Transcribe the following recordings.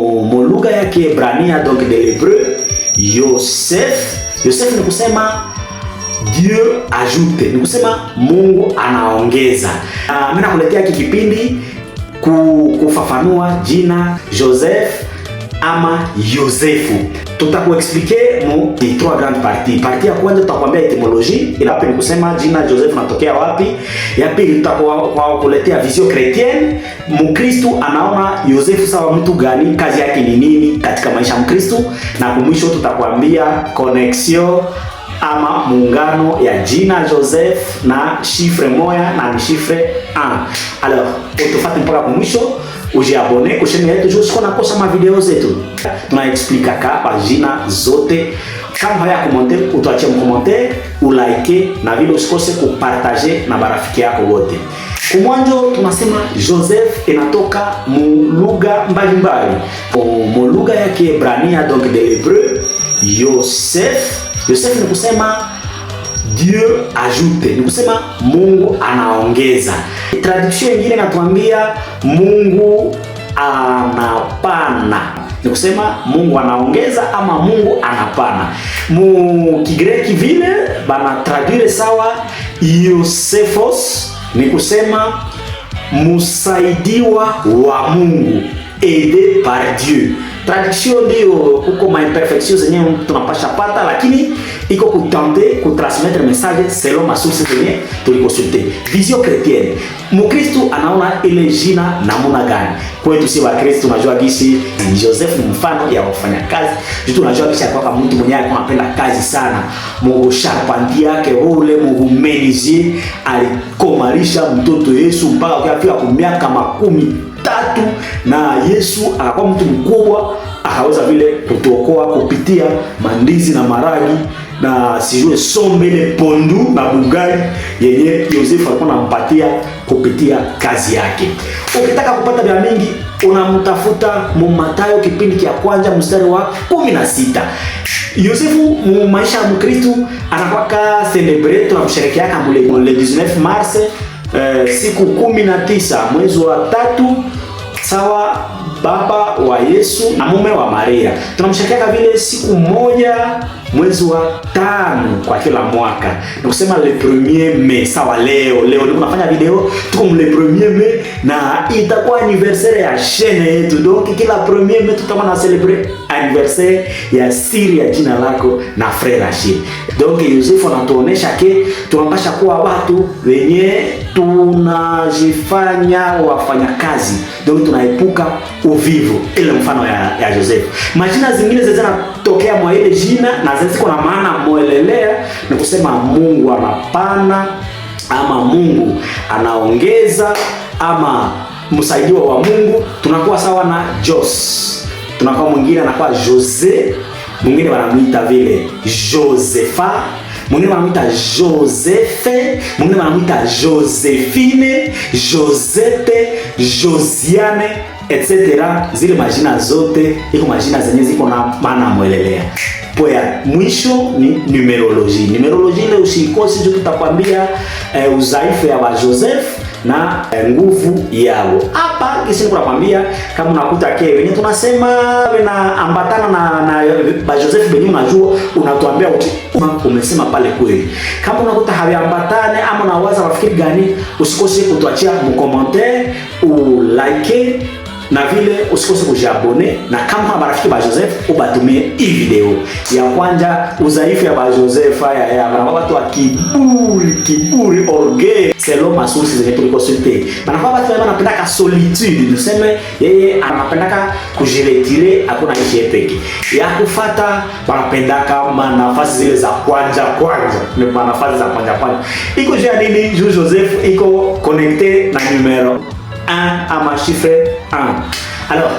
Mu lugha ya Kiebrania, donc de l'hébreu, Yosef ni kusema Dieu ajoute, ni kusema Mungu anaongeza. Mimi nakuletea hiki kipindi kufafanua jina Joseph ama Yosefu. Tutakuexplique mu trois grandes parties. Partie ya kwanza tutakwambia etymologie, ilapi ni kusema jina Joseph natokea wapi. Ya pili tutakuletea vision chrétienne, Mkristo anaona Yosefu sawa mtu gani, kazi yake ni nini katika maisha ya Mkristo, na kumwisho tutakwambia connexion ama muungano ya jina Joseph na chiffre moya na ni chiffre 1. Alors, utufuate mpaka kumwisho, ujiabone kwa channel yetu juste kwa nakosa ma video zetu. Tunaexplica hapa jina zote. Kama haya commenter, utuachie commentaire, ulike na vile usikose kupartager na marafiki yako wote. Kumwanzo tunasema Joseph inatoka mu lugha mbalimbali. Mu lugha ya Kiebrania, donc de l'hébreu, Yosef ni kusema Dieu ajoute, ni kusema Mungu anaongeza. Traduction nyingine inatuambia Mungu anapana, ni kusema Mungu anaongeza ama Mungu anapana. Mu Kigreki vile bana traduire sawa Yosefos, ni kusema musaidiwa wa Mungu, aidé par Dieu. Traduction ndio kuko ma imperfection zenye tunapasha pata, lakini iko kutenter kutransmettre message selon ma source zenye tulikonsulte. Vision chrétienne, Mkristo anaona ile jina namuna gani? Kwetu si wa Kristo tunajua gisi Joseph ni mfano ya wafanyakazi. Tunajua gisi kwa mtu mwenye anapenda kazi sana. Mungu sharpandi yake ule muhumenizie alikomarisha mtoto Yesu mpaka akafika kwa miaka 13, na Yesu akakuwa mtu mkubwa, akaweza vile kutuokoa kupitia mandizi na maragi na sijue sombe ile pondu na bugari yenye Yosefu alikuwa anampatia kupitia kazi yake. Ukitaka kupata vya mingi unamtafuta mu Mathayo kipindi kia kwanza mstari wa 16. Yosefu mu maisha ya Mkristo anakuwa celebrate, tunamsherehekea kama le 19 Mars, siku 19 mwezi wa 3, sawa baba wa Yesu na mume wa Maria. Tunamsherehekea vile siku moja mwezi wa 5 kwa kila mwaka. Na kusema le 1er mai, sawa leo ndio tunafanya video, tuko le 1er mai na itakuwa anniversaire ya chaîne yetu. Donc kila 1er mai tutakuwa na celebrate anniversaire ya siri ya jina lako na frère Rachid. Donc Yosefu anatuonesha ke tunapasha kuwa watu wenye tunajifanya wafanyakazi. Donc tunaepuka uvivu, ile mfano ya Joseph. Majina zingine zinatokea mwa ile jina na ziko na maana moelelea, ni kusema Mungu anapana ama Mungu anaongeza ama msaidiwa wa Mungu. Tunakuwa sawa na Jos, tunakuwa mwingine anakuwa Jose, mwingine wanamuita vile Josefa, mwingine wanamuita Josephe, mwingine wanamuita Josephine, Josette, Josiane, etc. Zile majina zote iko majina zenye ziko na maana mwelelea. Poya mwisho ni numerologie. Numerologie ile usikose, tutakwambia udhaifu ya wa Joseph na nguvu yao. Hapa kisi nikukwambia kama unakuta wenye tunasema na ambatana na ba Joseph benye unajua, unatuambia umesema pale kweli. Kama unakuta haviambatane ama unawaza wafikiri gani, usikose kutuachia mu commentaire, like na vile usikose kujiabone, na kama marafiki ba Joseph ubatumie hii video. Ya kwanza udhaifu ya ba Joseph ya watu wa kiburi orgueil, selon ma source zenye tulikonsulte. Bana watu wanapenda solitude, tuseme yeye anapenda kujiretire, hakuna ishi peke. Ya kufuata wanapenda nafasi zile za kwanza, ni nafasi za kwanza. Iko jia nini Joseph iko connecté na numero 1 ama chiffre 1. Alors,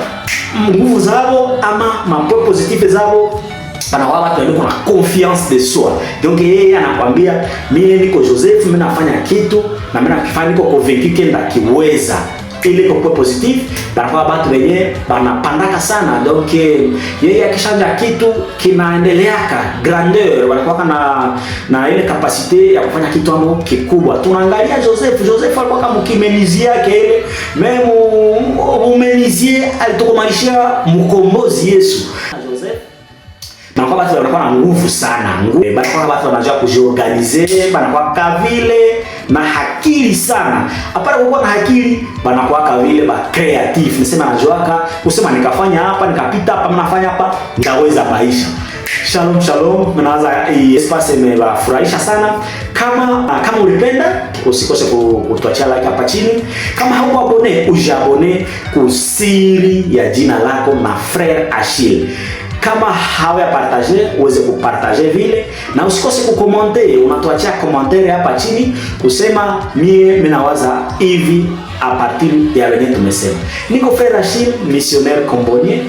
nguvu zao ama mambo positif zao bana watu wako na confiance de soi. Donc yeye anakuambia mimi niko Joseph, mimi nafanya kitu na mimi nakifanya, niko convaincu kwamba kiweza. ile kwa positif banakuwa batu wenye banapandaka sana. Donc yeye akishanja kitu kinaendeleaka grandeur, wanakuwa na ile kapasite ya kufanya kitu amo kikubwa. Tunaangalia Joseph alikuwa kama kimenizie yake ile meme umenizie alitokomalishia mkombozi Yesu. Joseph banakuwa batu wanakuwa na nguvu sana, banakuwa batu wanajua kujiorganize, banakuwa kavile na hakili sana. Apara kuwa na hakili banakuwa kavile ba creative. Nisema najuaka kusema nikafanya hapa, nikapita hapa, mnafanya hapa, ndaweza maisha. Shalom, mnaanza espace imewafurahisha sana. Kama ulipenda usikose kutuachia like hapa chini. Kama hauko abone, ujabone kusiri ya jina lako na Frère Achille. Kama hawe partager, uweze kupartager vile, na usikose kukommente. Unatuachia commentaire hapa chini kusema mie minawaza hivi a partir ya wenye tumesema. Niko Frère Achille, missionnaire Combonier.